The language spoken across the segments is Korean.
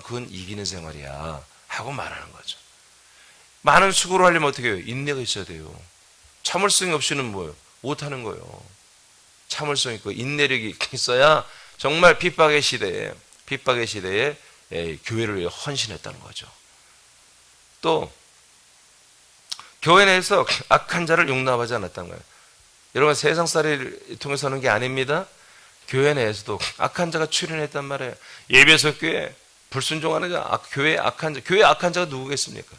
그건 이기는 생활이야 하고 말하는 거죠. 많은 수고를 하려면 어떻게 해요? 인내가 있어야 돼요. 참을성이 없이는 뭐예요? 못하는 거예요. 참을성 있고 인내력이 있어야 정말 핍박의 시대에 교회를 위해 헌신했다는 거죠. 또 교회 내에서 악한 자를 용납하지 않았다는 거예요. 여러분, 세상살이를 통해서 하는 게 아닙니다. 교회 내에서도 악한 자가 출현했단 말이에요. 예배석 교회 불순종하는 자, 교회 악한 자가 누구겠습니까?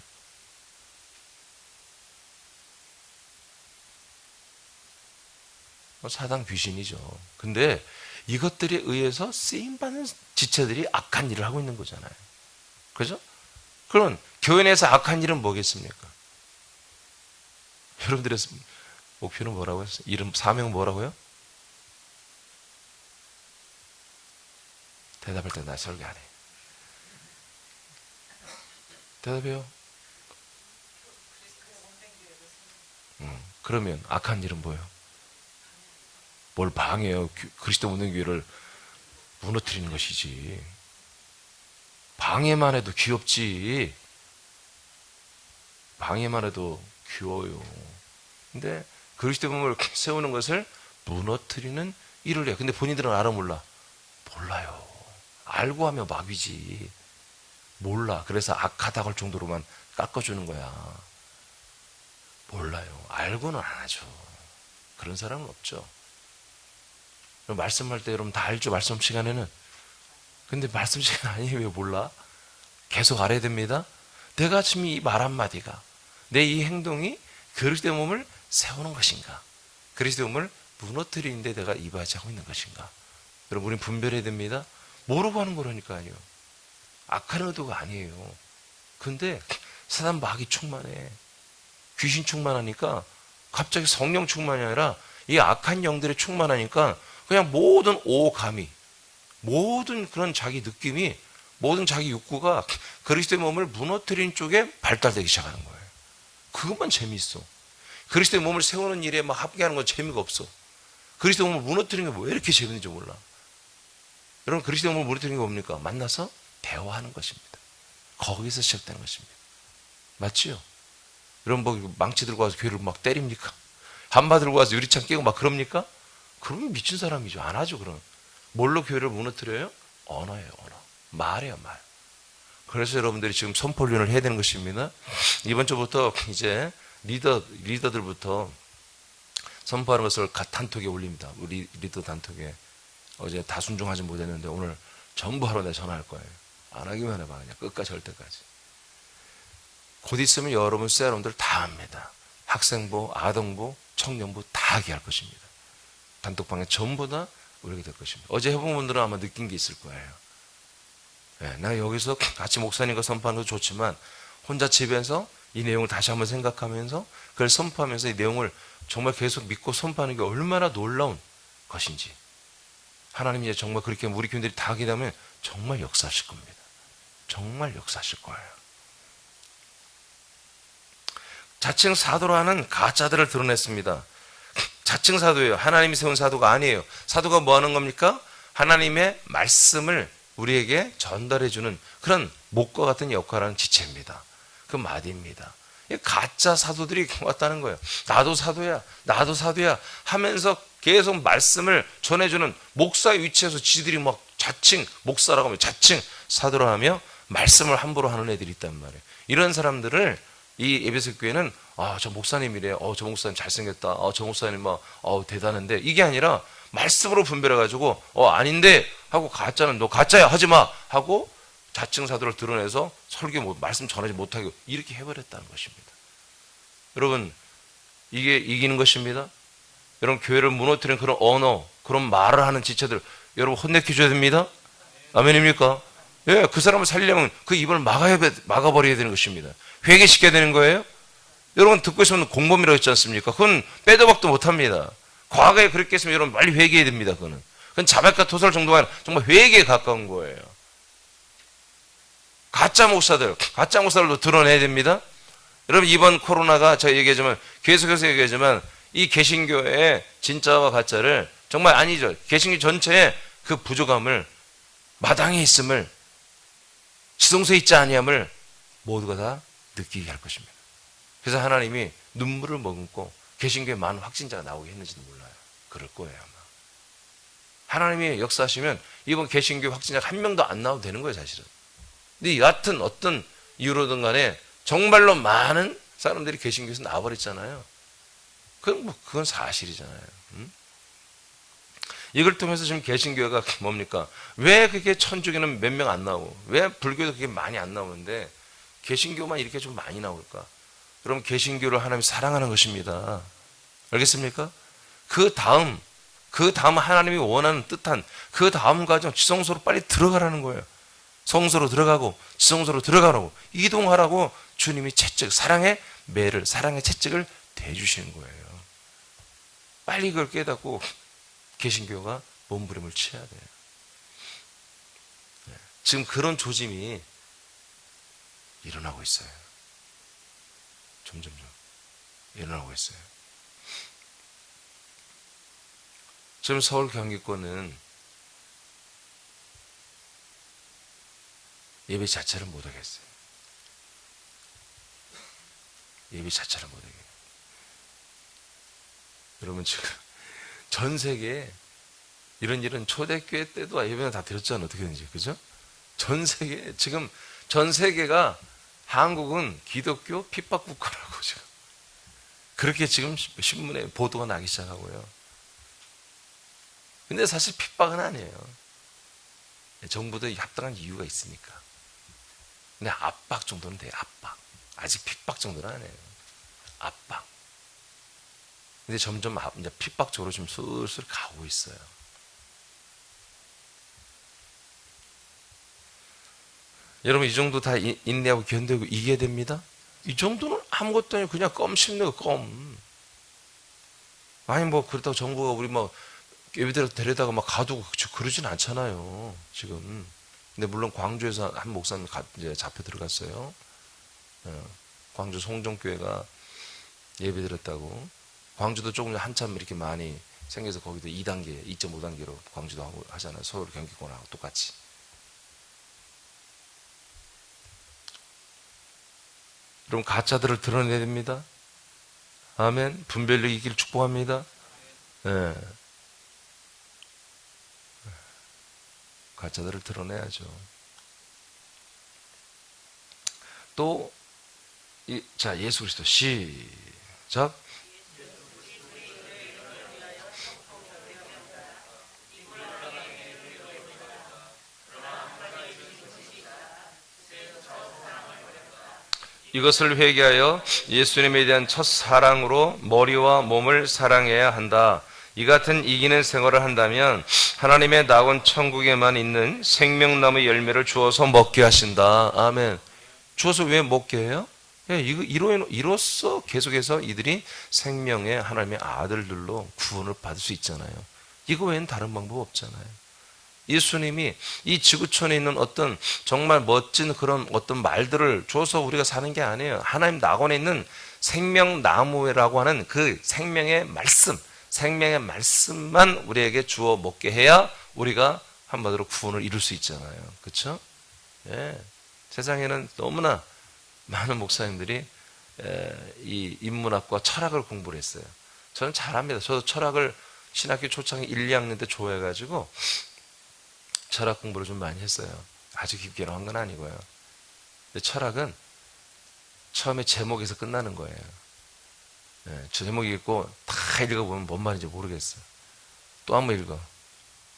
사단 귀신이죠. 근데 이것들에 의해서 쓰임받는 지체들이 악한 일을 하고 있는 거잖아요. 그죠? 그럼 교회 내에서 악한 일은 뭐겠습니까? 여러분들의 목표는 뭐라고 했어요? 이름, 사명 뭐라고요? 대답할 때 나 설계 안 해. 대답해요. 그러면 악한 일은 뭐예요? 뭘 방해해요? 그리스도 묻는 교회를 무너뜨리는 것이지. 방해만 해도 귀엽지. 방해만 해도 귀여워요. 근데 그리스도 몸을 세우는 것을 무너뜨리는 일을 해요. 근데 본인들은 알아 몰라? 몰라요. 알고 하면 마귀지. 몰라. 그래서 악하다고 할 정도로만 깎아주는 거야. 몰라요. 알고는 안 하죠. 그런 사람은 없죠. 말씀할 때 여러분 다 알죠? 말씀 시간에는. 근데 말씀 시간 아니에요. 왜 몰라? 계속 알아야 됩니다. 내가 지금 이 말 한마디가, 내 이 행동이 그리스도의 몸을 세우는 것인가, 그리스도의 몸을 무너뜨리는데 내가 이바지하고 있는 것인가. 여러분, 우리는 분별해야 됩니다. 모르고 하는 거라니까요. 악한 의도가 아니에요. 근데 사단 마귀 충만해. 귀신 충만하니까 갑자기 성령 충만이 아니라 이 악한 영들의 충만하니까 그냥 모든 오감이, 모든 그런 자기 느낌이, 모든 자기 욕구가 그리스도의 몸을 무너뜨리는 쪽에 발달되기 시작하는 거예요. 그것만 재미있어. 그리스도의 몸을 세우는 일에 막 합계하는 건 재미가 없어. 그리스도의 몸을 무너뜨리는 게 왜 이렇게 재밌는지 몰라. 여러분, 그리스도의 몸을 무너뜨리는 게 뭡니까? 만나서 대화하는 것입니다. 거기서 시작되는 것입니다. 맞지요? 여러분, 뭐 망치 들고 와서 교회를 막 때립니까? 한바 들고 와서 유리창 깨고 막 그럽니까? 그러면 미친 사람이죠. 안 하죠. 그럼 뭘로 교회를 무너뜨려요? 언어예요. 언어. 말이에요. 말. 그래서 여러분들이 지금 선포훈련을 해야 되는 것입니다. 이번 주부터 이제 리더들부터 선포하는 것을 단톡에 올립니다. 우리 리더 단톡에. 어제 다 순종하지 못했는데 오늘 전부 하러 내가 전화할 거예요. 안 하기만 해봐. 그냥 끝까지 할 때까지. 곧 있으면 여러분 세 여러분들 다 합니다. 학생부, 아동부, 청년부 다 하게 할 것입니다. 단톡방에 전부 다 올리게 될 것입니다. 어제 해본 분들은 아마 느낀 게 있을 거예요. 네, 나 여기서 같이 목사님과 선포하는 것도 좋지만 혼자 집에서 이 내용을 다시 한번 생각하면서 그걸 선포하면서 이 내용을 정말 계속 믿고 선포하는 게 얼마나 놀라운 것인지, 하나님이 이제 정말 그렇게 우리 교인들이 다 하게 되면 정말 역사하실 겁니다. 정말 역사하실 거예요. 자칭 사도로 하는 가짜들을 드러냈습니다. 자칭 사도예요. 하나님이 세운 사도가 아니에요. 사도가 뭐 하는 겁니까? 하나님의 말씀을 우리에게 전달해주는 그런 목과 같은 역할을 하는 지체입니다. 그 마디입니다. 가짜 사도들이 왔다는 거예요. 나도 사도야, 나도 사도야 하면서 계속 말씀을 전해주는 목사의 위치에서 지들이 막 자칭 목사라고 하면 자칭 사도라 하며 말씀을 함부로 하는 애들이 있단 말이에요. 이런 사람들을 이 에베소 교회는 저 목사님이래, 저 목사님 잘생겼다, 저 목사님 대단한데, 이게 아니라 말씀으로 분별해가지고 아닌데 하고, 가짜는 너 가짜야 하지마 하고 자칭 사도를 드러내서 설교 말씀 전하지 못하게 이렇게 해버렸다는 것입니다. 여러분, 이게 이기는 것입니다. 여러분, 교회를 무너뜨리는 그런 언어, 그런 말을 하는 지체들 여러분 혼내켜줘야 됩니다. 아멘입니까? 예, 그 사람을 살리려면 그 입을 막아버려야 되는 것입니다. 회개시켜야 되는 거예요. 여러분, 듣고 있으면 공범이라고 했지 않습니까? 그건 빼도 박도 못합니다. 과거에 그렇게 했으면 여러분 빨리 회개해야 됩니다. 그건 자백과 토설 정도가 아니라 정말 회개에 가까운 거예요. 가짜 목사들도 드러내야 됩니다. 여러분, 이번 코로나가 제가 얘기하지만, 계속해서 얘기하지만, 이 개신교의 진짜와 가짜를 정말 아니죠. 개신교 전체의 그 부족함을, 마당에 있음을 지성소에 있지 아니함을 모두가 다 느끼게 할 것입니다. 그래서 하나님이 눈물을 머금고 개신교에 많은 확진자가 나오게 했는지도 몰라요. 그럴 거예요 아마. 하나님이 역사하시면 이번 개신교 확진자가 한 명도 안 나와도 되는 거예요 사실은. 근데 여하튼 어떤 이유로든 간에 정말로 많은 사람들이 개신교에서 나와버렸잖아요. 그건 사실이잖아요. 이걸 통해서 지금 개신교회가 뭡니까? 왜 그게 천주교는 몇 명 안 나오고 왜 불교도 그게 많이 안 나오는데 개신교만 이렇게 좀 많이 나올까? 그럼 개신교를 하나님이 사랑하는 것입니다. 알겠습니까? 그 다음 하나님이 원하는 뜻한 그 다음 과정 지성소로 빨리 들어가라는 거예요. 성소로 들어가고 지성소로 들어가라고 이동하라고 주님이 채찍, 사랑의 매를, 사랑의 채찍을 대주시는 거예요. 빨리 그걸 깨닫고 개신교가 몸부림을 쳐야 돼요. 지금 그런 조짐이 일어나고 있어요. 점점 일어나고 있어요. 지금 서울 경기권은 예배 자체를 못하겠어요. 예배 자체를 못하게. 여러분 지금 전 세계에 이런 초대교회 때도 예배는 다 드렸잖아요. 어떻게든지. 그죠? 지금 전 세계가 한국은 기독교 핍박 국가라고 지금. 그렇게 지금 신문에 보도가 나기 시작하고요. 근데 사실 핍박은 아니에요. 정부도 합당한 이유가 있으니까. 근데 압박 정도는 돼요. 압박. 아직 핍박 정도는 아니에요. 압박. 근데 점점 이제 핍박 쪽으로 좀 슬슬 가고 있어요. 여러분 이 정도 다 인내하고 견디고 이겨야 됩니다. 이 정도는 아무것도 아니고 그냥 껌 씹는 거 껌. 아니 뭐 그렇다고 정부가 우리 막 예배대로 데려다가 막 가두고 그러진 않잖아요 지금. 근데 물론 광주에서 한 목사님 이제 잡혀 들어갔어요. 광주 송정교회가 예배 드렸다고. 광주도 조금 한참 이렇게 많이 생겨서 거기도 2단계, 2.5단계로 광주도 하고 하잖아요. 서울 경기권하고 똑같이. 그럼 가짜들을 드러내야 됩니다. 아멘. 분별력 있기를 축복합니다. 네. 가짜들을 드러내야죠. 또, 자, 예수 그리스도 시작. 이것을 회개하여 예수님에 대한 첫 사랑으로 머리와 몸을 사랑해야 한다. 이 같은 이기는 생활을 한다면 하나님의 낙원 천국에만 있는 생명나무 열매를 주어서 먹게 하신다. 아멘. 주어서 왜 먹게 해요? 이로써 계속해서 이들이 생명의 하나님의 아들들로 구원을 받을 수 있잖아요. 이거 외에는 다른 방법 없잖아요. 예수님이 이 지구촌에 있는 어떤 정말 멋진 그런 어떤 말들을 줘서 우리가 사는 게 아니에요. 하나님 낙원에 있는 생명나무라고 하는 그 생명의 말씀만 우리에게 주어 먹게 해야 우리가 한마디로 구원을 이룰 수 있잖아요. 그렇죠? 예. 세상에는 너무나 많은 목사님들이 이 인문학과 철학을 공부를 했어요. 저는 잘합니다. 저도 철학을 신학교 초창기 1, 2학년 때 좋아해가지고 철학 공부를 좀 많이 했어요. 아주 깊게 한 건 아니고요. 근데 철학은 처음에 제목에서 끝나는 거예요. 네, 제목 읽고 다 읽어보면 뭔 말인지 모르겠어요. 또 한 번 읽어.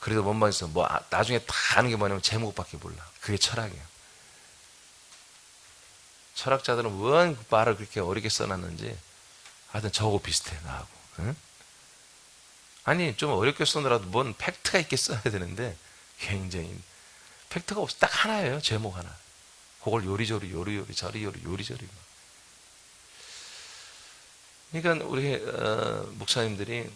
그래도 뭔 말인지 나중에 다 아는 게 뭐냐면 제목밖에 몰라. 그게 철학이에요. 철학자들은 왜 말을 그렇게 어렵게 써놨는지 하여튼 저하고 비슷해 나하고. 응? 아니 좀 어렵게 써더라도 뭔 팩트가 있게 써야 되는데 굉장히 팩트가 없어. 딱 하나예요. 제목 하나. 그걸 요리조리 저리요리 요리조리. 그러니까 우리 목사님들이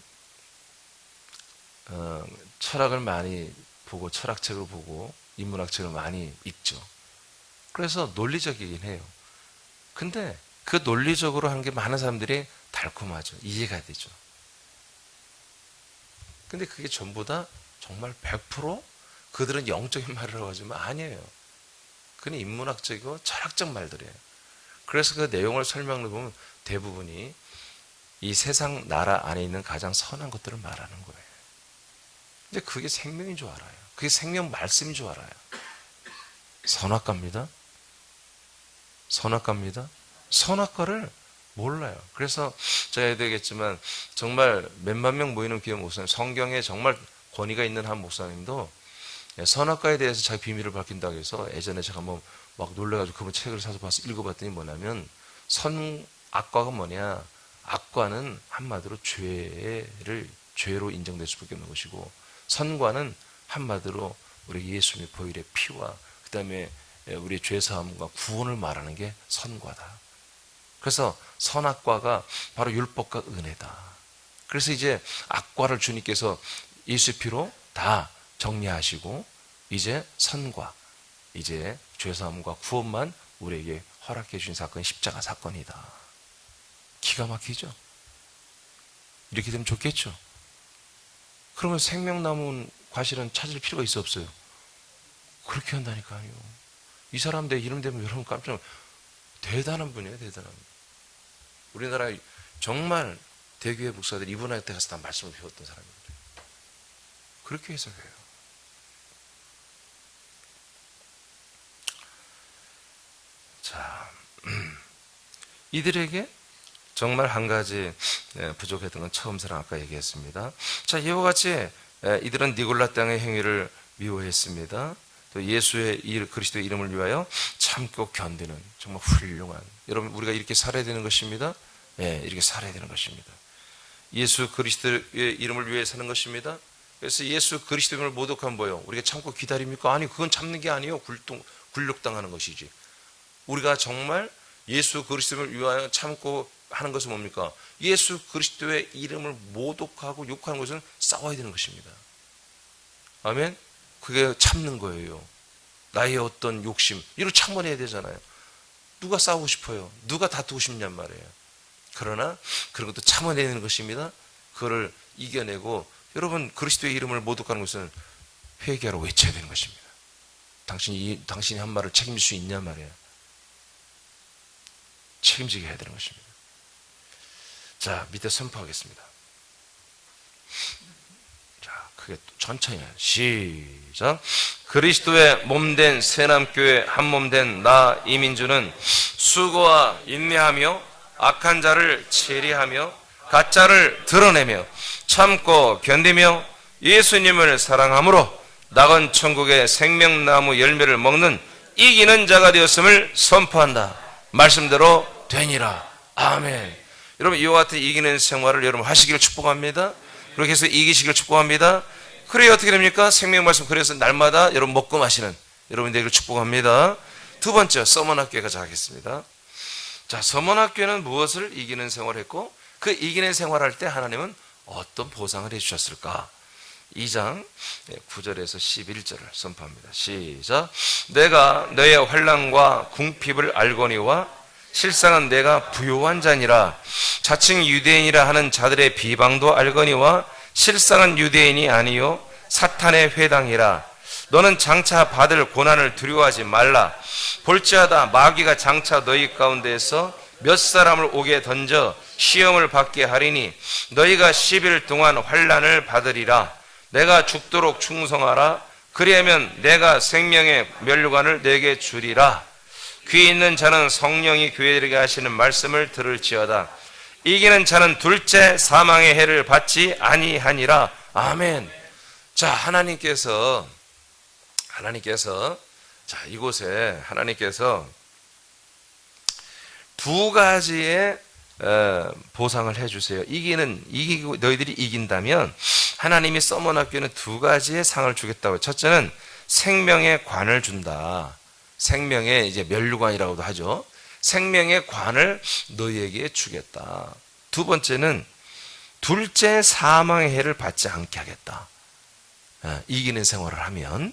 철학을 많이 보고 철학책을 보고 인문학책을 많이 읽죠. 그래서 논리적이긴 해요. 근데 그 논리적으로 하는 게 많은 사람들이 달콤하죠. 이해가 되죠. 근데 그게 전부 다 정말 100% 그들은 영적인 말이라고 하지만 아니에요. 그건 인문학적이고 철학적 말들이에요. 그래서 그 내용을 설명을 보면 대부분이 이 세상 나라 안에 있는 가장 선한 것들을 말하는 거예요. 근데 그게 생명인 줄 알아요. 그게 생명 말씀인 줄 알아요. 선악과입니다. 선악과입니다. 선악과를 몰라요. 그래서 제가 해야 되겠지만 정말 몇만 명 모이는 교회 목사님, 성경에 정말 권위가 있는 한 목사님도 선악과에 대해서 자기 비밀을 밝힌다고 해서 예전에 제가 한번 막 놀래가지고 그분 책을 사서 봐서 읽어봤더니 뭐냐면 악과가 뭐냐, 악과는 한마디로 죄로 인정될 수밖에 없는 것이고, 선과는 한마디로 우리 예수님의 보혈의 피와 그 다음에 우리의 죄사함과 구원을 말하는 게 선과다. 그래서 선악과가 바로 율법과 은혜다. 그래서 이제 악과를 주님께서 예수의 피로 다 정리하시고 이제 선과, 이제 죄사함과 구원만 우리에게 허락해 주신 사건이 십자가 사건이다. 기가 막히죠? 이렇게 되면 좋겠죠? 그러면 생명나무 과실은 찾을 필요가 있어 없어요? 그렇게 한다니까요. 이 사람 내 이름 되면 여러분 깜짝 대단한 분이에요. 대단한 분. 우리나라 정말 대교회 목사들이 이분한테 가서 다 말씀을 배웠던 사람입니다. 그렇게 해석해요. 자, 이들에게 정말 한 가지 부족했던 건 처음처럼 아까 얘기했습니다. 자, 이와 같이 이들은 니골라 땅의 행위를 미워했습니다. 또 예수의 그리스도의 이름을 위하여 참고 견디는 정말 훌륭한, 여러분 우리가 이렇게 살아야 되는 것입니다. 이렇게 살아야 되는 것입니다. 예수 그리스도의 이름을 위해 사는 것입니다. 그래서 예수 그리스도의 이름을 모독하면 뭐예요? 우리가 참고 기다립니까? 아니, 그건 참는 게 아니에요. 굴욕당하는 것이지. 우리가 정말 예수 그리스도를 위하여 참고 하는 것은 뭡니까? 예수 그리스도의 이름을 모독하고 욕하는 것은 싸워야 되는 것입니다. 아멘? 그게 참는 거예요. 나의 어떤 욕심, 이걸 참아내야 되잖아요. 누가 싸우고 싶어요? 누가 다투고 싶냔 말이에요. 그러나 그런 것도 참아내는 것입니다. 그거를 이겨내고, 여러분 그리스도의 이름을 모독하는 것은 회개하러 외쳐야 되는 것입니다. 당신이 한 말을 책임질 수 있냐 말이에요. 책임지게 해야 되는 것입니다. 자, 밑에 선포하겠습니다. 자, 크게 천천히 시작. 그리스도의 몸된 새남교회 한몸된 나 이민주는 수고와 인내하며 악한 자를 체리하며 가짜를 드러내며 참고 견디며 예수님을 사랑함으로 낙원 천국의 생명나무 열매를 먹는 이기는 자가 되었음을 선포한다. 말씀대로 되니라. 아멘. 여러분 이와 같은 이기는 생활을 여러분 하시기를 축복합니다. 그렇게 해서 이기시기를 축복합니다. 그래야 어떻게 됩니까? 생명 말씀, 그래서 날마다 여러분 먹고 마시는 여러분 되기를 축복합니다. 두 번째, 서머나교회 가자 하겠습니다. 자, 서머나교회는 무엇을 이기는 생활을 했고, 그 이기는 생활을 할 때 하나님은 어떤 보상을 해주셨을까? 2장 9절에서 11절을 선포합니다. 시작. 내가 너의 환난과 궁핍을 알거니와 실상은 내가 부요한 자니라. 자칭 유대인이라 하는 자들의 비방도 알거니와 실상은 유대인이 아니요 사탄의 회당이라. 너는 장차 받을 고난을 두려워하지 말라. 볼지어다 마귀가 장차 너희 가운데에서 몇 사람을 옥에 던져 시험을 받게 하리니 너희가 10일 동안 환난을 받으리라. 내가 죽도록 충성하라. 그리하면 내가 생명의 면류관을 내게 주리라. 귀 있는 자는 성령이 교회들에게 하시는 말씀을 들을지어다. 이기는 자는 둘째 사망의 해를 받지 아니하니라. 아멘. 자, 하나님께서 자, 이곳에 하나님께서 두 가지의 보상을 해주세요. 이기고 너희들이 이긴다면 하나님이 서머나교회는 두 가지의 상을 주겠다고. 첫째는 생명의 관을 준다. 생명의 이제 면류관이라고도 하죠. 생명의 관을 너희에게 주겠다. 두 번째는 둘째 사망의 해를 받지 않게 하겠다. 이기는 생활을 하면.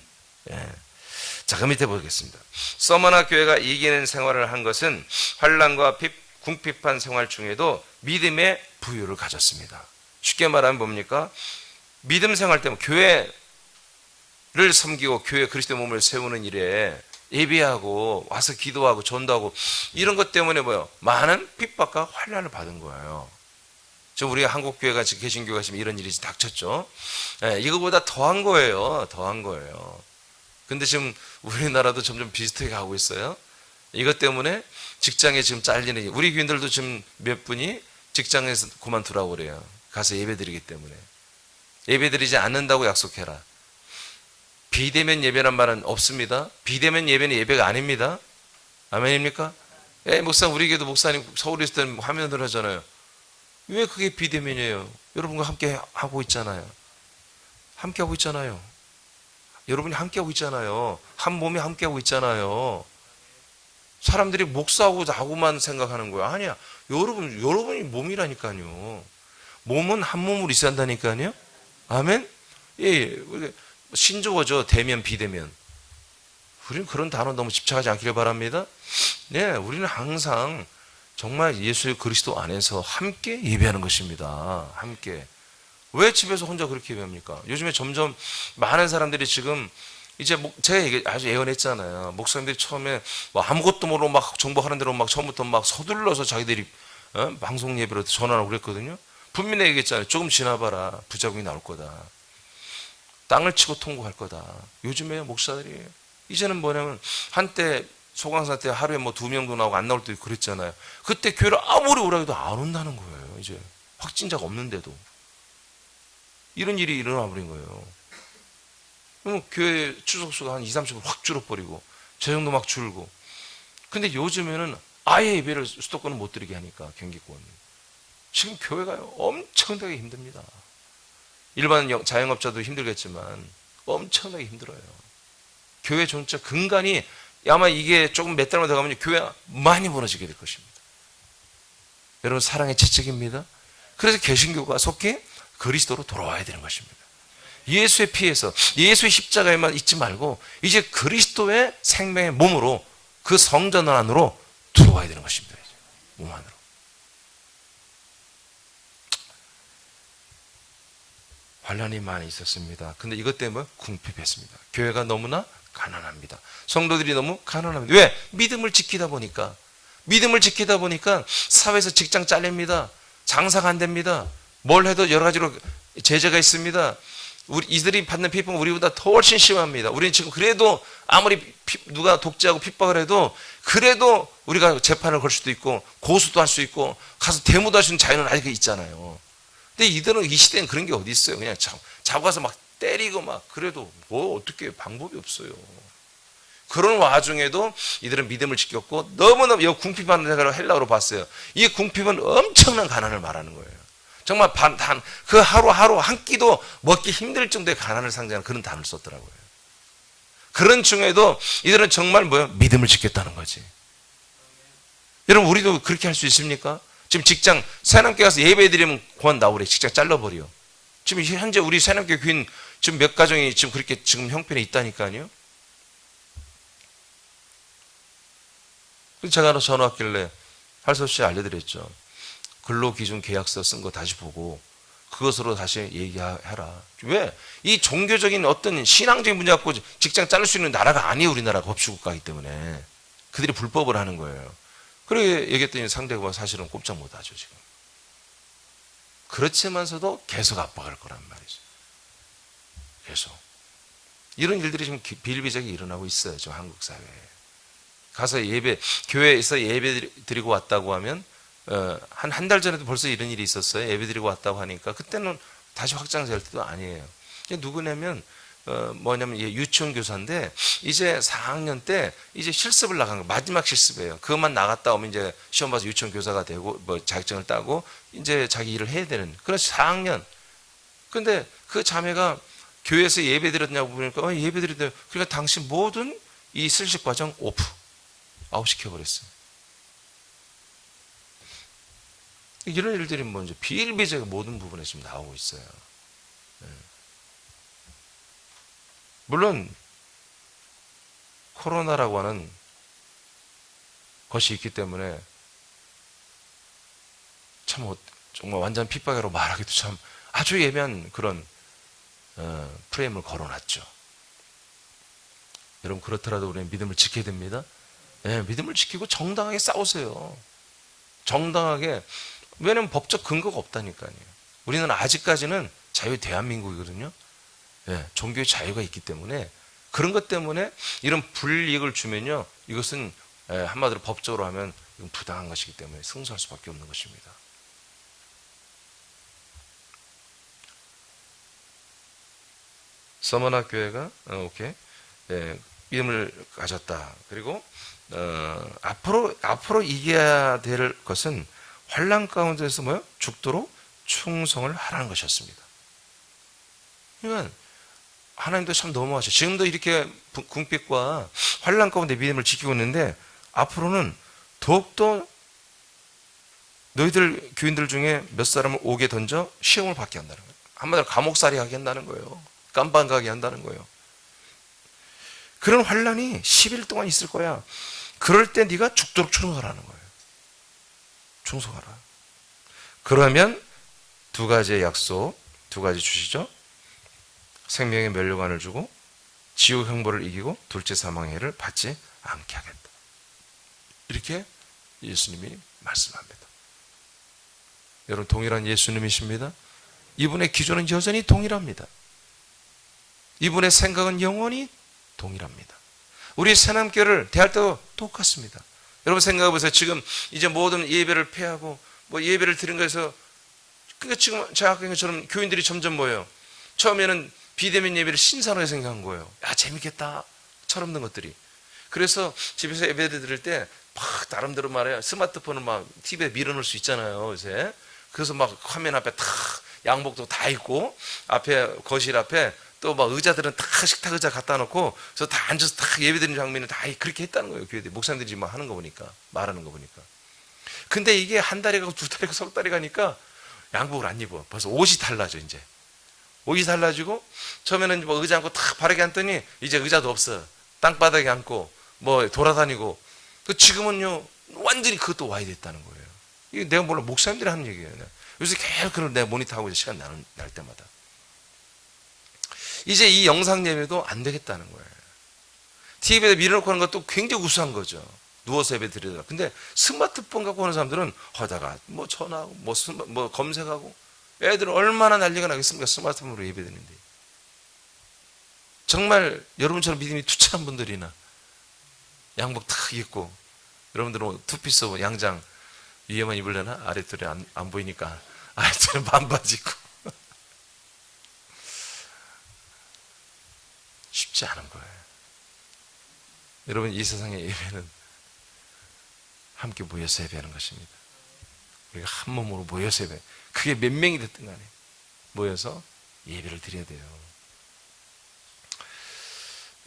자, 그 밑에 보겠습니다. 서머나 교회가 이기는 생활을 한 것은 환난과 궁핍한 생활 중에도 믿음의 부유를 가졌습니다. 쉽게 말하면 뭡니까? 믿음 생활 때문에 교회를 섬기고 교회 그리스도의 몸을 세우는 일에 예배하고 와서 기도하고 전도하고 이런 것 때문에 뭐요? 많은 핍박과 환난을 받은 거예요. 지금 우리가 한국 교회가 지금 개신교가 지금 이런 일이 닥쳤죠. 예, 이거보다 더한 거예요. 더한 거예요. 근데 지금 우리나라도 점점 비슷하게 가고 있어요. 이것 때문에 직장에 지금 잘리는 우리 교인들도 지금 몇 분이 직장에서 그만두라고 그래요. 가서 예배드리기 때문에. 예배드리지 않는다고 약속해라. 비대면 예배란 말은 없습니다. 비대면 예배는 예배가 아닙니다. 아멘입니까? 예, 목사 우리 교회도 목사님 서울에 있을 때는 화면으로 하잖아요. 왜 그게 비대면이에요? 여러분과 함께 하고 있잖아요. 함께 하고 있잖아요. 여러분이 함께 하고 있잖아요. 한 몸이 함께 하고 있잖아요. 사람들이 목사하고 나하고만 생각하는 거야. 아니야. 여러분이 몸이라니까요. 몸은 한 몸으로 있어야 한다니까요. 아멘? 예, 신조어죠. 대면, 비대면. 우리는 그런 단어 너무 집착하지 않기를 바랍니다. 네, 우리는 항상 정말 예수 그리스도 안에서 함께 예배하는 것입니다. 함께. 왜 집에서 혼자 그렇게 예배합니까? 요즘에 점점 많은 사람들이 지금 이제 제가 아주 예언했잖아요. 목사님들이 처음에 뭐 아무것도 모르고 막 정보하는 대로 막 처음부터 막 서둘러서 자기들이 방송 예배로 전환하고 그랬거든요. 분명히 얘기했잖아요. 조금 지나봐라. 부작용이 나올 거다. 땅을 치고 통곡할 거다. 요즘에 목사들이 이제는 뭐냐면 한때 소강사 때 하루에 뭐 2명도 나오고 안 나올 때도 그랬잖아요. 그때 교회를 아무리 오라 해도 안 온다는 거예요. 이제 확진자가 없는데도 이런 일이 일어나 버린 거예요. 그럼 교회 추석수가 한 2, 30분 확 줄어버리고 재정도 막 줄고. 근데 요즘에는 아예 예배를 수도권은 못 드리게 하니까 경기권. 지금 교회가 엄청나게 힘듭니다. 일반 자영업자도 힘들겠지만 엄청나게 힘들어요. 교회 전체 근간이 아마 이게 조금 몇 달만 더 가면 교회가 많이 무너지게 될 것입니다. 여러분 사랑의 채찍입니다. 그래서 개신교가 속히 그리스도로 돌아와야 되는 것입니다. 예수의 피에서 예수의 십자가에만 있지 말고 이제 그리스도의 생명의 몸으로 그 성전 안으로 들어와야 되는 것입니다. 이제 몸 안으로. 환난이 많이 있었습니다. 근데 이것 때문에 궁핍했습니다. 교회가 너무나 가난합니다. 성도들이 너무 가난합니다. 왜? 믿음을 지키다 보니까. 믿음을 지키다 보니까 사회에서 직장 잘립니다. 장사가 안 됩니다. 뭘 해도 여러 가지로 제재가 있습니다. 이들이 받는 핍박은 우리보다 더 훨씬 심합니다. 우리는 지금 그래도 아무리 누가 독재하고 핍박을 해도 그래도 우리가 재판을 걸 수도 있고 고소도 할 수 있고 가서 데모도 할 수 있는 자유는 아직 있잖아요. 근데 이들은 이 시대엔 그런 게 어디 있어요. 그냥 잡아서 막 때리고 막 그래도 뭐 어떻게 방법이 없어요. 그런 와중에도 이들은 믿음을 지켰고 너무너무 이 궁핍하는 데가 헬라어로 봤어요. 이 궁핍은 엄청난 가난을 말하는 거예요. 정말 그 하루하루 한 끼도 먹기 힘들 정도의 가난을 상징하는 그런 단어를 썼더라고요. 그런 중에도 이들은 정말 뭐예요? 믿음을 지켰다는 거지. 여러분 우리도 그렇게 할 수 있습니까? 지금 직장 새남교회 가서 예배드리면 구원 나오래. 직장 잘라버려. 지금 현재 우리 새남교회 교인 지금 몇 가정이 지금 그렇게 지금 형편에 있다니까요. 제가 하나 전화 왔길래 할 수 없이 알려드렸죠. 근로기준 계약서 쓴 거 다시 보고 그것으로 다시 얘기하라. 왜? 이 종교적인 어떤 신앙적인 문제 갖고 직장 자를 수 있는 나라가 아니에요. 우리나라가 법치국가이기 때문에. 그들이 불법을 하는 거예요. 그렇게 얘기했더니 상대가 사실은 꼼짝 못하죠. 지금. 그렇지만서도 계속 압박할 거란 말이죠. 계속. 이런 일들이 지금 비일비재하게 일어나고 있어요. 지금 한국 사회에. 가서 교회에서 예배 드리고 왔다고 하면 한 달 전에도 벌써 이런 일이 있었어요. 예배 드리고 왔다고 하니까 그때는 다시 확장될 때도 아니에요. 누구냐면 뭐냐면 유치원 교사인데 이제 4학년 때 이제 실습을 나간 거 마지막 실습이에요. 그것만 나갔다 오면 이제 시험 봐서 유치원 교사가 되고 뭐 자격증을 따고 이제 자기 일을 해야 되는. 그래서 4학년. 근데 그 자매가 교회에서 예배 드렸냐고 보니까 예배 드렸대요. 그러니까 당신 모든 이 실습 과정 오프 아웃시켜버렸어요. 이런 일들이 먼저 비일비재가 모든 부분에 지금 나오고 있어요. 물론 코로나라고 하는 것이 있기 때문에 참 정말 완전 핍박으로 말하기도 참 아주 예민한 그런 프레임을 걸어놨죠. 여러분 그렇더라도 우리는 믿음을 지켜야 됩니다. 예, 믿음을 지키고 정당하게 싸우세요. 정당하게. 왜냐면 법적 근거가 없다니까요. 우리는 아직까지는 자유 대한민국이거든요. 예, 종교의 자유가 있기 때문에 그런 것 때문에 이런 불이익을 주면요, 이것은 한마디로 법적으로 하면 이건 부당한 것이기 때문에 승소할 수밖에 없는 것입니다. 서머나 교회가 오케이, 믿음을 가졌다. 그리고 앞으로 이겨야 될 것은 환난 가운데서 뭐요? 죽도록 충성을 하라는 것이었습니다. 그러니까 하나님도 참 너무하셔. 지금도 이렇게 궁핍과 환난 가운데 믿음을 지키고 있는데 앞으로는 더욱더 너희들 교인들 중에 몇 사람을 옥에 던져 시험을 받게 한다는 거예요. 한마디로 감옥살이 하게 한다는 거예요. 깜빵 가게 한다는 거예요. 그런 환난이 10일 동안 있을 거야. 그럴 때 네가 죽도록 충성하라는 거예요. 충성하라. 그러면 두 가지의 약속, 두 가지 주시죠. 생명의 면류관을 주고 지옥 형벌을 이기고 둘째 사망의 해를 받지 않게 하겠다. 이렇게 예수님이 말씀합니다. 여러분 동일한 예수님이십니다. 이분의 기조는 여전히 동일합니다. 이분의 생각은 영원히 동일합니다. 우리 새남교를 대할 때도 똑같습니다. 여러분 생각해 보세요. 지금 이제 모든 예배를 폐하고 뭐 예배를 드린 거에서 그러니까 지금 제가 아까 것처럼 교인들이 점점 뭐예요? 처음에는 비대면 예배를 신선하게 생각한 거예요. 야 재밌겠다. 철없는 것들이. 그래서 집에서 예배 드릴 때 막 나름대로 말해요. 스마트폰을 막 TV에 밀어넣을 수 있잖아요. 요새. 그래서 막 화면 앞에 탁 양복도 다 입고 앞에 거실 앞에 또 막 의자들은 다 식탁 의자 갖다 놓고 그래서 다 앉아서 다 예배드리는 장면을 다 그렇게 했다는 거예요. 교회들 목사님들이 막 하는 거 보니까 말하는 거 보니까. 근데 이게 한 달이 가고 두 달이 가고 석 달이 가니까 양복을 안 입어. 벌써 옷이 달라져 이제. 옷이 달라지고 처음에는 뭐 의자 앉고 탁 바르게 앉더니 이제 의자도 없어. 땅바닥에 앉고 뭐 돌아다니고. 지금은요 완전히 그것도 와야 됐다는 거예요. 이게 내가 몰라 목사님들이 하는 얘기예요. 요새 계속 그걸 내가 모니터하고 시간 날 때마다. 이제 이 영상 예배도 안 되겠다는 거예요. TV에 밀어놓고 하는 것도 굉장히 우수한 거죠. 누워서 예배 드리다가. 근데 스마트폰 갖고 오는 사람들은 하다가 뭐 전화하고 뭐 검색하고 애들은 얼마나 난리가 나겠습니까? 스마트폰으로 예배 드리는데. 정말 여러분처럼 믿음이 투철한 분들이나 양복 탁 입고 여러분들은 투피스 양장 위에만 입으려나? 아래털이 안 보이니까 아래털에 반바지 입고 쉽지 않은 거예요. 여러분 이 세상의 예배는 함께 모여서 예배하는 것입니다. 우리가 한 몸으로 모여서 예배. 그게 몇 명이 됐든 간에 모여서 예배를 드려야 돼요.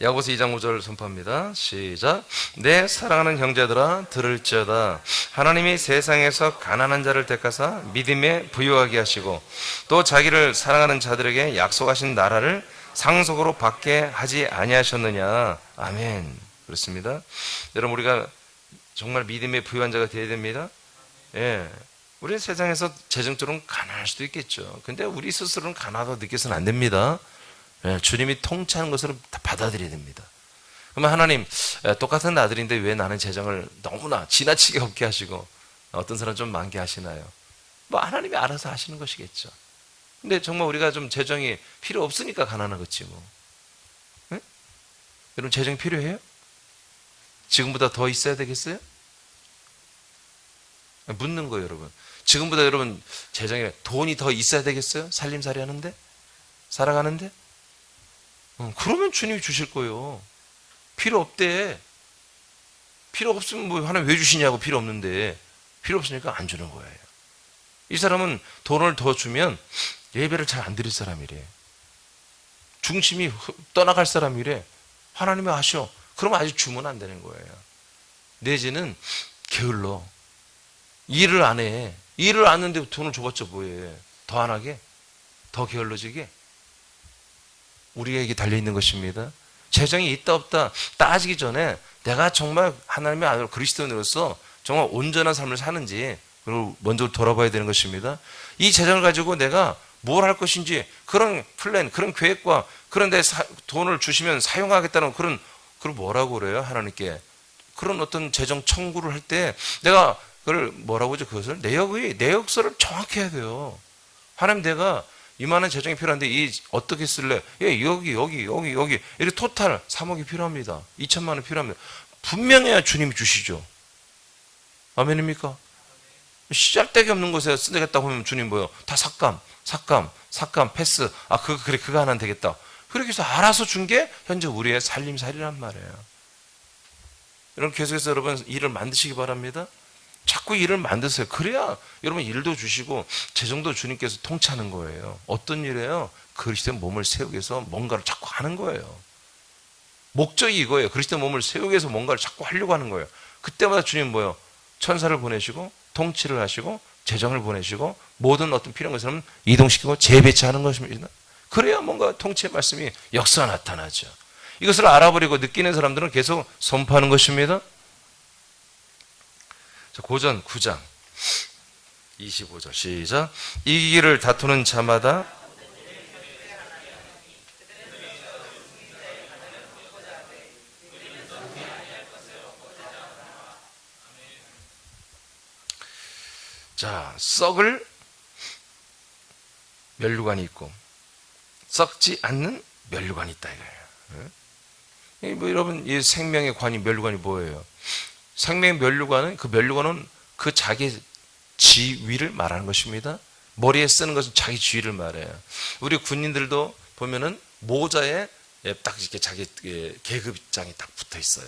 야고보서 2장 5절 선포합니다. 시작. 내 사랑하는 형제들아 들을지어다. 하나님이 세상에서 가난한 자를 택하사 믿음에 부유하게 하시고 또 자기를 사랑하는 자들에게 약속하신 나라를 상속으로 받게 하지 아니하셨느냐. 아멘. 그렇습니다. 여러분 우리가 정말 믿음에 부유한 자가 되어야 됩니다. 예. 우리 세상에서 재정적으로는 가난할 수도 있겠죠. 근데 우리 스스로는 가난하다고 느껴서는 안 됩니다. 예, 주님이 통치하는 것으로 다 받아들여야 됩니다. 그러면 하나님 똑같은 아들인데 왜 나는 재정을 너무나 지나치게 없게 하시고 어떤 사람 좀 많게 하시나요? 뭐 하나님이 알아서 하시는 것이겠죠. 근데 정말 우리가 좀 재정이 필요 없으니까 가난하겠지 뭐. 예? 여러분 재정이 필요해요? 지금보다 더 있어야 되겠어요? 묻는 거예요 여러분. 지금보다 여러분 재정에 돈이 더 있어야 되겠어요? 살림살이 하는데? 살아가는데? 그러면 주님이 주실 거예요. 필요 없대. 필요 없으면 뭐 하나님 왜 주시냐고. 필요 없는데 필요 없으니까 안 주는 거예요. 이 사람은 돈을 더 주면 예배를 잘 안 드릴 사람이래. 중심이 떠나갈 사람이래. 하나님이 아셔. 그러면 아직 주면 안 되는 거예요. 내지는 게을러. 일을 안 해. 일을 안 하는데 돈을 줘봤자 뭐해. 더 안 하게? 더 게을러지게? 우리에게 달려있는 것입니다. 재정이 있다 없다 따지기 전에 내가 정말 하나님의 아들 그리스도인으로서 정말 온전한 삶을 사는지 그걸 먼저 돌아봐야 되는 것입니다. 이 재정을 가지고 내가 뭘 할 것인지 그런 플랜, 그런 계획과 그런데 돈을 주시면 사용하겠다는 그런 그럼 뭐라고 그래요? 하나님께 그런 어떤 재정 청구를 할 때 내가 그걸 뭐라고 하죠? 그것을 내역서를 정확히 해야 돼요. 하나님, 내가 이만한 재정이 필요한데 어떻게 쓸래? 예, 여기 이렇게 토탈 3억이 필요합니다. 2천만 원 필요합니다. 분명해야 주님이 주시죠. 아멘입니까? 시잘데기 없는 곳에 쓰겠다고 하면 주님 뭐요? 다 삭감, 패스. 그래, 그거 하나는 되겠다. 그렇게 해서 알아서 준 게 현재 우리의 살림살이란 말이에요. 여러분, 계속해서 여러분 일을 만드시기 바랍니다. 자꾸 일을 만드세요. 그래야 여러분 일도 주시고 재정도 주님께서 통치하는 거예요. 어떤 일이에요? 그리스도의 몸을 세우기 위해서 뭔가를 자꾸 하는 거예요. 목적이 이거예요. 그리스도의 몸을 세우기 위해서 뭔가를 자꾸 하려고 하는 거예요. 그때마다 주님 뭐요? 천사를 보내시고 통치를 하시고 재정을 보내시고 모든 어떤 필요한 것을 이동시키고 재배치하는 것입니다. 그래야 뭔가 통치의 말씀이 역사가 나타나죠. 이것을 알아버리고 느끼는 사람들은 계속 선포하는 것입니다. 고전 9장 25절 시작. 이기기를 다투는 자마다 썩을 면류관이 있고 썩지 않는 면류관이 있다 이거예요. 뭐 여러분, 이 생명의 관이 면류관이 뭐예요? 생명의 면류관은 그 자기 지위를 말하는 것입니다. 머리에 쓰는 것은 자기 지위를 말해요. 우리 군인들도 보면은 모자에 딱 이렇게 자기 계급장이 딱 붙어 있어요.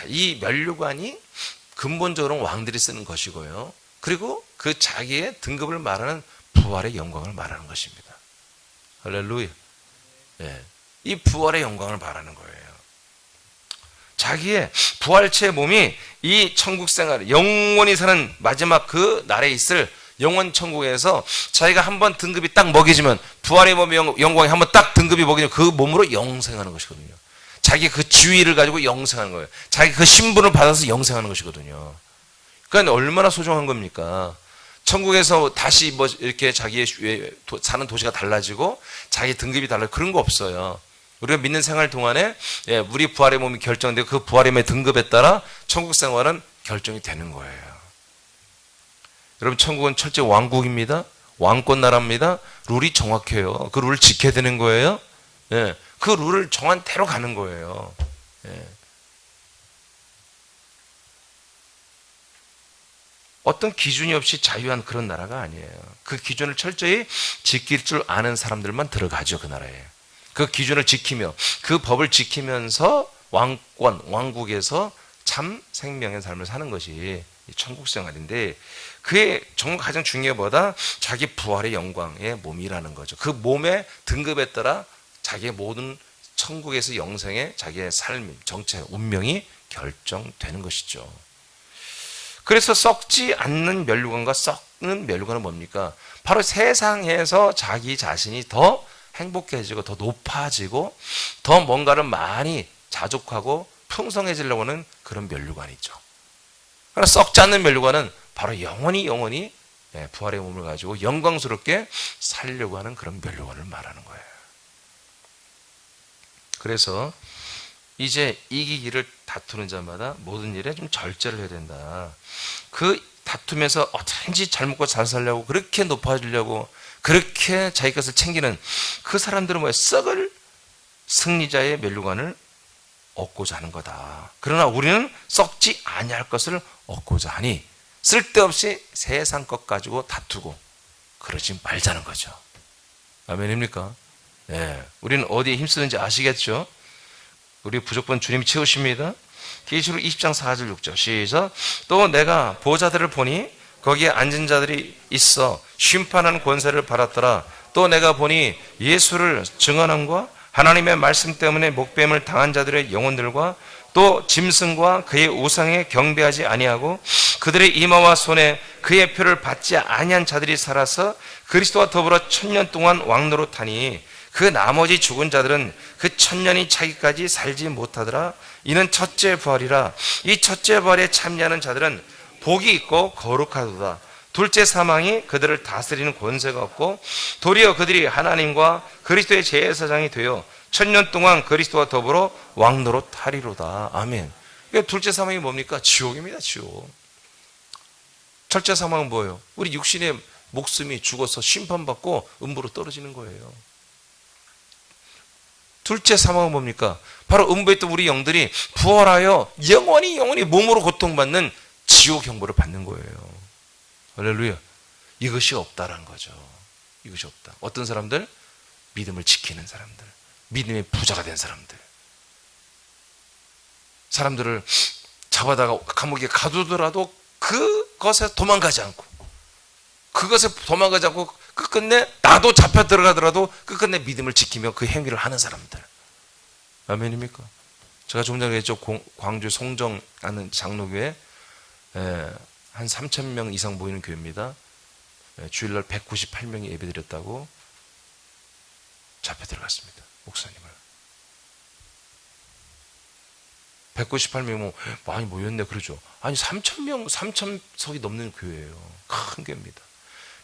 이 면류관이 근본적으로 왕들이 쓰는 것이고요. 그리고 그 자기의 등급을 말하는 부활의 영광을 말하는 것입니다. 할렐루야. 이 부활의 영광을 말하는 거예요. 자기의 부활체의 몸이 이 천국 생활, 영원히 사는 마지막 그 날에 있을 영원 천국에서 자기가 한번 등급이 딱 먹여지면, 부활의 몸의 영광이 한번 딱 등급이 먹여지면 그 몸으로 영생하는 것이거든요. 자기 그 지위를 가지고 영생하는 거예요. 자기 그 신분을 받아서 영생하는 것이거든요. 그러니까 얼마나 소중한 겁니까? 천국에서 다시 뭐 이렇게 자기의 사는 도시가 달라지고 자기 등급이 달라지고 그런 거 없어요. 우리가 믿는 생활 동안에 우리 부활의 몸이 결정되고 그 부활의 몸의 등급에 따라 천국 생활은 결정이 되는 거예요. 여러분, 천국은 철저히 왕국입니다. 왕권 나라입니다. 룰이 정확해요. 그 룰을 지켜야 되는 거예요. 그 룰을 정한 대로 가는 거예요. 어떤 기준이 없이 자유한 그런 나라가 아니에요. 그 기준을 철저히 지킬 줄 아는 사람들만 들어가죠, 그 나라에. 그 기준을 지키며 그 법을 지키면서 왕국에서 참 생명의 삶을 사는 것이 천국 생활인데, 그의 정말 가장 중요한 게 뭐다? 자기 부활의 영광의 몸이라는 거죠. 그 몸의 등급에 따라 자기의 모든 천국에서 영생의 자기의 삶, 정체, 운명이 결정되는 것이죠. 그래서 썩지 않는 면류관과 썩는 면류관은 뭡니까? 바로 세상에서 자기 자신이 더 행복해지고 더 높아지고 더 뭔가를 많이 자족하고 풍성해지려고 하는 그런 면류관이죠. 그러나 썩지 않는 면류관은 바로 영원히 부활의 몸을 가지고 영광스럽게 살려고 하는 그런 면류관을 말하는 거예요. 그래서 이제 이기기를 다투는 자마다 모든 일에 좀 절제를 해야 된다. 그 다투면서 어떻게든지 잘 먹고 잘 살려고, 그렇게 높아지려고, 그렇게 자기 것을 챙기는 그 사람들은 뭐예요? 썩을 승리자의 면류관을 얻고자 하는 거다. 그러나 우리는 썩지 아니할 것을 얻고자 하니 쓸데없이 세상 것 가지고 다투고 그러지 말자는 거죠. 아멘입니까? 우리는 어디에 힘쓰는지 아시겠죠? 우리 부족분 주님이 채우십니다. 계시록 20장 4절 6절 시작. 또 내가 보좌들을 보니 거기에 앉은 자들이 있어 심판하는 권세를 받았더라. 또 내가 보니 예수를 증언함과 하나님의 말씀 때문에 목뱀을 당한 자들의 영혼들과 또 짐승과 그의 우상에 경배하지 아니하고 그들의 이마와 손에 그의 표를 받지 아니한 자들이 살아서 그리스도와 더불어 1000년 동안 왕노릇하니 그 나머지 죽은 자들은 그 1000년이 차기까지 살지 못하더라. 이는 첫째 부활이라. 이 첫째 부활에 참여하는 자들은 복이 있고 거룩하도다. 둘째 사망이 그들을 다스리는 권세가 없고 도리어 그들이 하나님과 그리스도의 제사장이 되어 천년 동안 그리스도와 더불어 왕노릇 하리로다. 아멘. 그러니까 둘째 사망이 뭡니까? 지옥입니다. 지옥. 첫째 사망은 뭐예요? 우리 육신의 목숨이 죽어서 심판받고 음부로 떨어지는 거예요. 둘째 사망은 뭡니까? 바로 음부에 있던 우리 영들이 부활하여 영원히 몸으로 고통받는 지옥 형벌을 받는 거예요. 할렐루야. 이것이 없다라는 거죠. 이것이 없다. 어떤 사람들? 믿음을 지키는 사람들, 믿음의 부자가 된 사람들, 사람들을 잡아다가 감옥에 가두더라도 그것에 도망가지 않고, 그것에 도망가지 않고 끝끝내 나도 잡혀 들어가더라도 끝끝내 믿음을 지키며 그 행위를 하는 사람들. 아멘입니까? 제가 좀 전에 했죠. 광주 송정하는 장로교회 한 3,000명 이상 모이는 교회입니다. 주일날 198명이 예배드렸다고 잡혀 들어갔습니다. 목사님을. 198명 많이 모였네 그러죠. 아니 3,000명, 3,000석이 넘는 교회예요. 큰 교회입니다.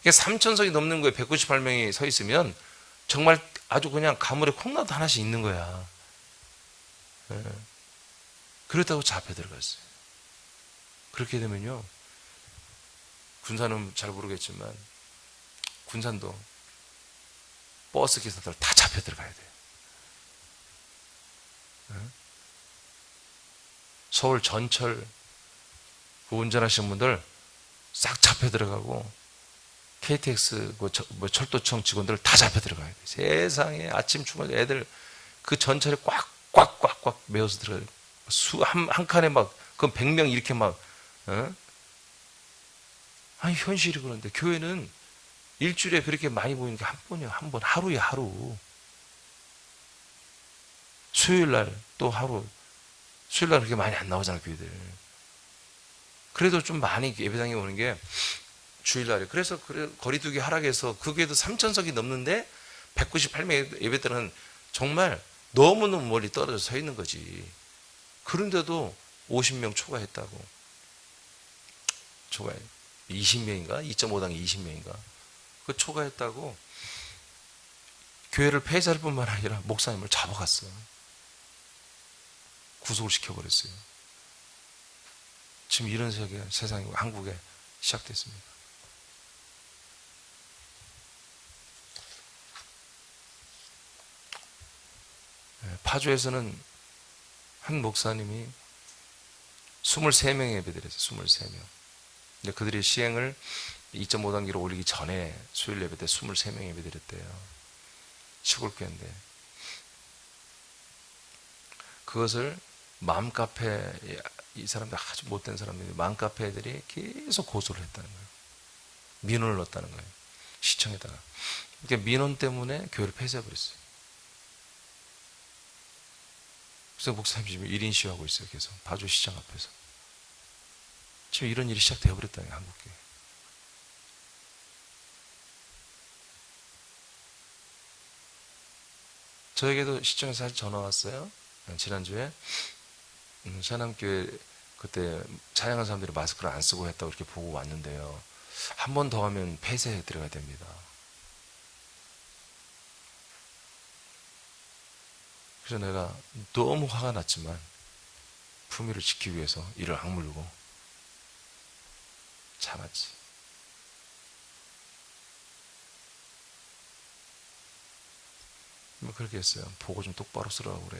3,000석이 넘는 거에 198명이 서 있으면 정말 아주 그냥 가물에 콩나도 하나씩 있는 거야. 그렇다고 잡혀 들어갔어요. 그렇게 되면요, 군사는 잘 모르겠지만 군산도 버스 기사들 다 잡혀 들어가야 돼요. 서울 전철 그 운전하시는 분들 싹 잡혀 들어가고 KTX 철도청 직원들 다 잡혀 들어가야 돼요. 세상에 아침 출근 애들 그 전철에 꽉 메워서 들어가요. 한 칸에 막 그 100명 이렇게 막 아니 현실이 그런데 교회는 일주일에 그렇게 많이 모이는 게 한 번이에요. 한 번, 하루에 하루. 수요일 날 또 하루. 수요일 날 그렇게 많이 안 나오잖아, 교회들. 그래도 좀 많이 예배당에 오는 게 주일날에. 그래서 거리두기 하락해서 그 교회도 3,000석이 넘는데 198명 예배들은 정말 너무너무 멀리 떨어져 서 있는 거지. 그런데도 50명 초과했다고. 초과해. 20명인가? 2.5당 20명인가? 그 초과했다고 교회를 폐쇄할 뿐만 아니라 목사님을 잡아갔어. 구속을 시켜버렸어요. 지금 이런 세상이 한국에 시작됐습니다. 파주에서는 한 목사님이 23명의 예배드렸어요. 23명. 근데 그들이 시행을 2.5단계로 올리기 전에 수요일 예배 때 23명 예배드렸대요. 시골 교회인데. 그것을 맘카페, 이 사람들 아주 못된 사람들이 맘카페 애들이 계속 고소를 했다는 거예요. 민원을 넣었다는 거예요. 시청에다가. 그러니까 민원 때문에 교회를 폐쇄해버렸어요. 그래서 목사님 지금 1인 시위하고 있어요. 계속 파주시청 앞에서. 지금 이런 일이 시작되어버렸다는 거예요. 한국교회. 저에게도 시청에서 사실 전화 왔어요. 지난주에 찬양교회 그때 찬양한 사람들이 마스크를 안 쓰고 했다고 이렇게 보고 왔는데요. 한 번 더 하면 폐쇄에 들어가야 됩니다. 그래서 내가 너무 화가 났지만 품위를 지키기 위해서 이를 악물고 참았지. 뭐 그렇게 했어요. 보고 좀 똑바로 쓰라고 그래.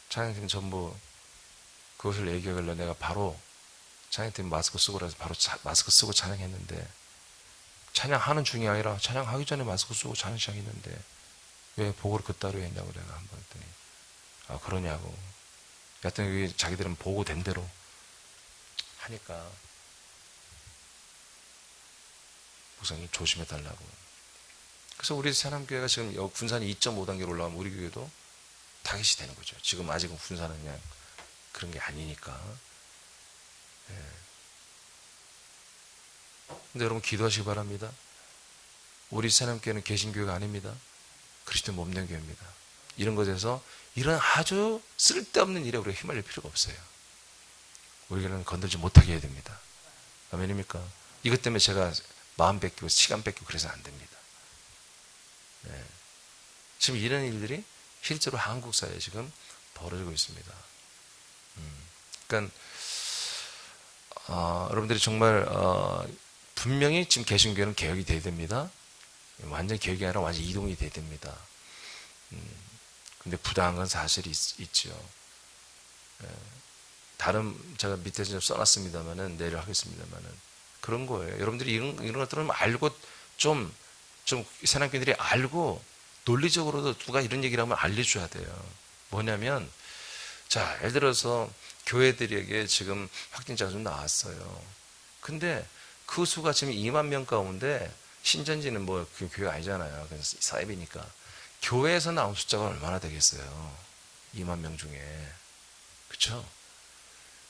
찬양팀 전부 그것을 얘기하길래 내가 바로 찬양팀 마스크 쓰고 그래서 바로 마스크 쓰고 찬양했는데, 찬양하는 중이 아니라 찬양하기 전에 마스크 쓰고 찬양 시작했는데 왜 보고를 그따로 했냐고 내가 한번 했더니 아 그러냐고. 여하튼 자기들은 보고된 대로 하니까 목사님 조심해달라고. 그래서 우리 사람교회가 지금 군산이 2.5단계로 올라가면 우리 교회도 타깃이 되는 거죠. 지금 아직은 군산은 그냥 그런 게 아니니까. 근데 여러분 기도하시기 바랍니다. 우리 사람교회는 개신교회가 아닙니다. 그리스도 몸된 교회입니다. 이런 것에서 이런 아주 쓸데없는 일에 우리가 휘말릴 필요가 없어요. 우리는 건들지 못하게 해야 됩니다. 아멘입니까? 이것 때문에 제가 마음 뺏기고 시간 뺏기고 그래서 안 됩니다. 지금 이런 일들이 실제로 한국 사회에 지금 벌어지고 있습니다. 그러니까 여러분들이 정말 분명히 지금 개신교회는 개혁이 돼야 됩니다. 완전 개혁이 아니라 완전 이동이 돼야 됩니다. 근데 부당한 건 사실이 있죠. 다른 제가 밑에서 좀 써놨습니다만은 내일 하겠습니다만은 그런 거예요. 여러분들이 이런 것들은 알고 좀 새남편들이 알고 논리적으로도 누가 이런 얘기를 하면 알려줘야 돼요. 뭐냐면 자, 예를 들어서 교회들에게 지금 확진자가 좀 나왔어요. 근데 그 수가 지금 2만 명 가운데 신전지는 뭐 그 교회가 아니잖아요. 그래서 사입이니까 교회에서 나온 숫자가 얼마나 되겠어요? 2만 명 중에. 그렇죠?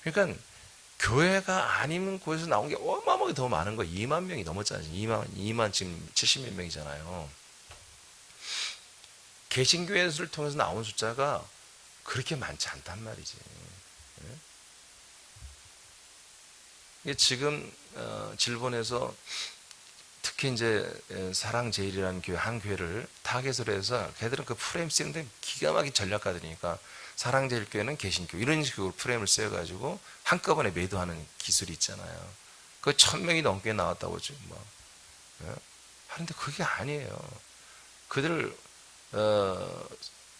그러니까 교회가 아니면 교회에서 나온 게 어마어마하게 더 많은 거예요. 2만 명이 넘었잖아요. 2만 지금 70몇 명이잖아요. 개신교회를 통해서 나온 숫자가 그렇게 많지 않단 말이지. 이게 지금 질본에서 특히 이제 사랑제일이라는 교회 한 교회를 타겟으로 해서 걔들은 그 프레임 쓰는데 기가 막힌 전략가들이니까 사랑제일교회는 개신교 이런 식으로 프레임을 쓰여가지고 한꺼번에 매도하는 기술이 있잖아요. 그 1000명이 넘게 나왔다고 지금 뭐 하는데 그게 아니에요. 그들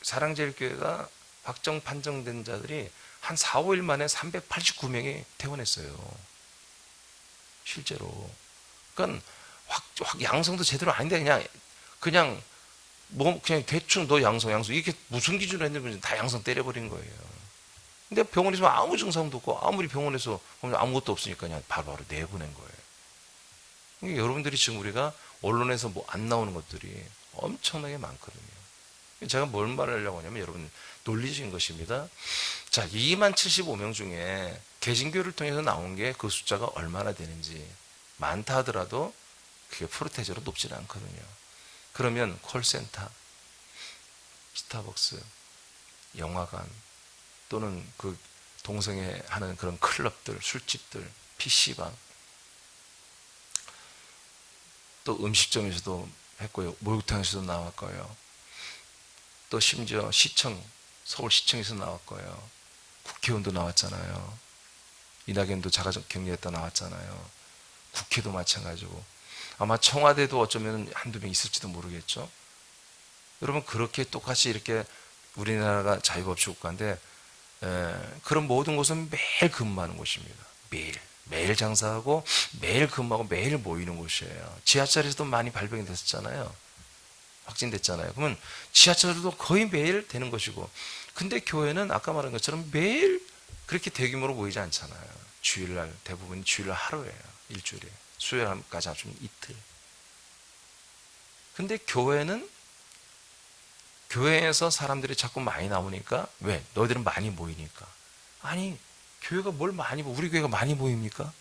사랑제일교회가 확정 판정된 자들이 한 4, 5일 만에 389명이 퇴원했어요. 실제로. 그러니까 양성도 제대로 아닌데 그냥 대충 너 양성 이게 무슨 기준으로 했는지 다 양성 때려버린 거예요. 근데 병원에서 아무 증상도 없고 아무리 병원에서 아무것도 없으니까 그냥 바로 내보낸 거예요. 그러니까 여러분들이 지금 우리가 언론에서 뭐 안 나오는 것들이 엄청나게 많거든요. 제가 뭘 말하려고 하냐면 여러분 논리적인 것입니다. 자, 2만 75명 중에 개신교를 통해서 나온 게 그 숫자가 얼마나 되는지 많다 하더라도 그게 프로테이저로 높지는 않거든요. 그러면 콜센터, 스타벅스, 영화관 또는 그 동성애 하는 그런 클럽들, 술집들, PC방 또 음식점에서도 했고요. 목욕탕에서도 나왔고요. 또 심지어 시청, 서울시청에서 나왔고요. 국회의원도 나왔잖아요. 이낙연도 자가격리했다 나왔잖아요. 국회도 마찬가지고 아마 청와대도 어쩌면 한두 명 있을지도 모르겠죠. 여러분 그렇게 똑같이 이렇게 우리나라가 자유법치국가인데 그런 모든 곳은 매일 근무하는 곳입니다. 매일 장사하고 매일 근무하고 매일 모이는 곳이에요. 지하철에서도 많이 발병이 됐었잖아요. 확진됐잖아요. 그러면 지하철도 거의 매일 되는 것이고 근데 교회는 아까 말한 것처럼 매일 그렇게 대규모로 모이지 않잖아요. 주일날 대부분 주일날 하루예요. 일주일에 수요일까지 합치면 이틀. 근데 교회에서 사람들이 자꾸 많이 나오니까 왜? 너희들은 많이 모이니까. 아니 교회가 뭘 많이 우리 교회가 많이 모입니까?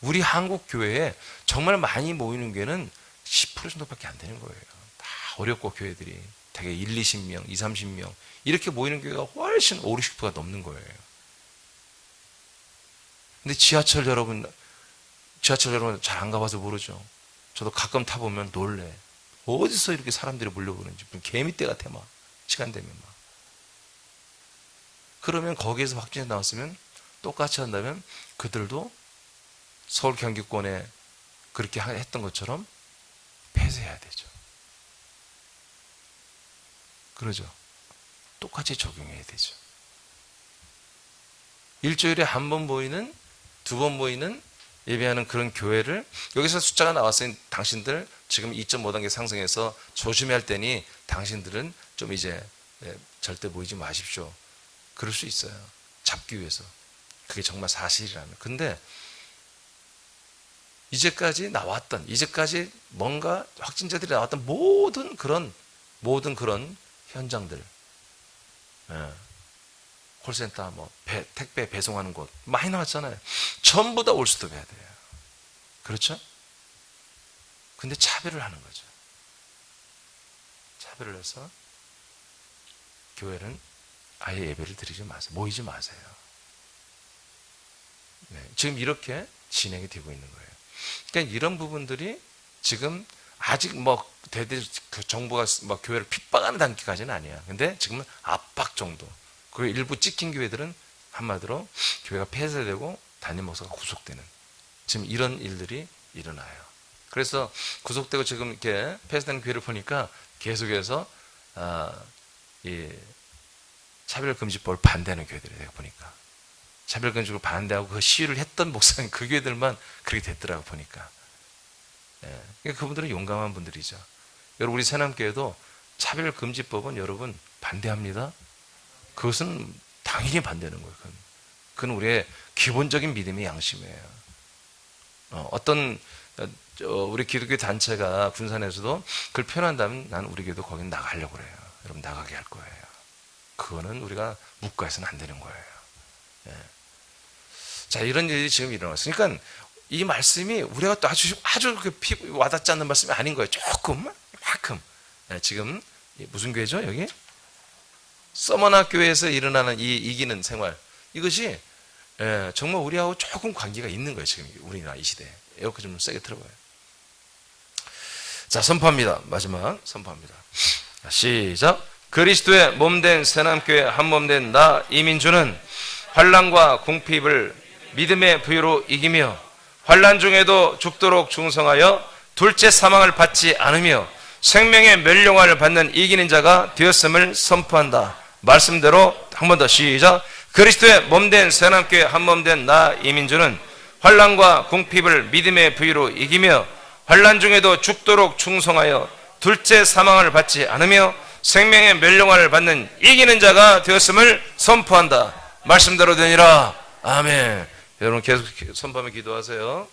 우리 한국 교회에 정말 많이 모이는 교회는 10% 정도밖에 안 되는 거예요. 다 어렵고 교회들이 되게 1, 20명, 2, 30명 이렇게 모이는 교회가 훨씬 5, 60%가 넘는 거예요. 근데 지하철 여러분 잘 안 가봐서 모르죠. 저도 가끔 타보면 놀래. 어디서 이렇게 사람들이 몰려오는지 개미떼 같아 막 시간 되면 막. 그러면 거기에서 확진자 나왔으면 똑같이 한다면 그들도 서울 경기권에 그렇게 했던 것처럼 폐쇄해야 되죠. 그러죠. 똑같이 적용해야 되죠. 일주일에 한 번 모이는, 두 번 모이는 예배하는 그런 교회를 여기서 숫자가 나왔으니 당신들 지금 2.5단계 상승해서 조심해야 할 때니 당신들은 좀 이제 절대 모이지 마십시오. 그럴 수 있어요. 잡기 위해서. 그게 정말 사실이라면. 근데 이제까지 뭔가 확진자들이 나왔던 모든 그런 현장들, 콜센터, 택배 배송하는 곳 많이 나왔잖아요. 전부 다 올 수도 해야 돼요. 그렇죠? 근데 차별을 하는 거죠. 차별을 해서 교회는 아예 예배를 드리지 마세요. 모이지 마세요. 네, 지금 이렇게 진행이 되고 있는 거예요. 그러니까 이런 부분들이 지금 아직 대대 정부가 교회를 압박하는 단계까지는 아니야. 근데 지금은 압박 정도. 그 일부 찍힌 교회들은 한마디로 교회가 폐쇄되고 담임 목사가 구속되는 지금 이런 일들이 일어나요. 그래서 구속되고 지금 이렇게 폐쇄된 교회를 보니까 계속해서 이 차별금지법을 반대하는 교회들이 내가 보니까 차별금지법을 반대하고 그 시위를 했던 목사님 그 교회들만 그렇게 됐더라고 보니까. 그러니까 그분들은 용감한 분들이죠. 여러분 우리 새남교회도 차별금지법은 여러분 반대합니다. 그것은 당연히 반대하는 거예요. 그건 우리의 기본적인 믿음의 양심이에요. 어떤 우리 기독교 단체가 군산에서도 그걸 표현한다면 난 우리 교회도 거기 나가려고 그래요. 여러분 나가게 할 거예요. 그거는 우리가 묵과해서는 안 되는 거예요. 자, 이런 일이 지금 일어났어요. 그러니까 이 말씀이 우리가 또 아주 와닿지 않는 말씀이 아닌 거예요. 조금만큼. 지금 무슨 교회죠? 여기 서머나 교회에서 일어나는 이 이기는 생활 이것이 정말 우리하고 조금 관계가 있는 거예요. 지금 우리나라 이 시대에. 에어컨 좀 세게 틀어봐요. 자, 선포합니다. 마지막 선포합니다. 시작. 그리스도의 몸된 새남교회 한몸된 나 이민주는 환난과 궁핍을 믿음의 부유로 이기며 환난 중에도 죽도록 충성하여 둘째 사망을 받지 않으며 생명의 멸령을 받는 이기는 자가 되었음을 선포한다. 말씀대로 한 번 더 시작. 그리스도의 몸된 새남교회 한몸된 나 이민주는 환난과 궁핍을 믿음의 부유로 이기며 환난 중에도 죽도록 충성하여 둘째 사망을 받지 않으며 생명의 멸령을 받는 이기는 자가 되었음을 선포한다. 말씀대로 되니라. 아멘. 여러분 계속 선포하며 기도하세요.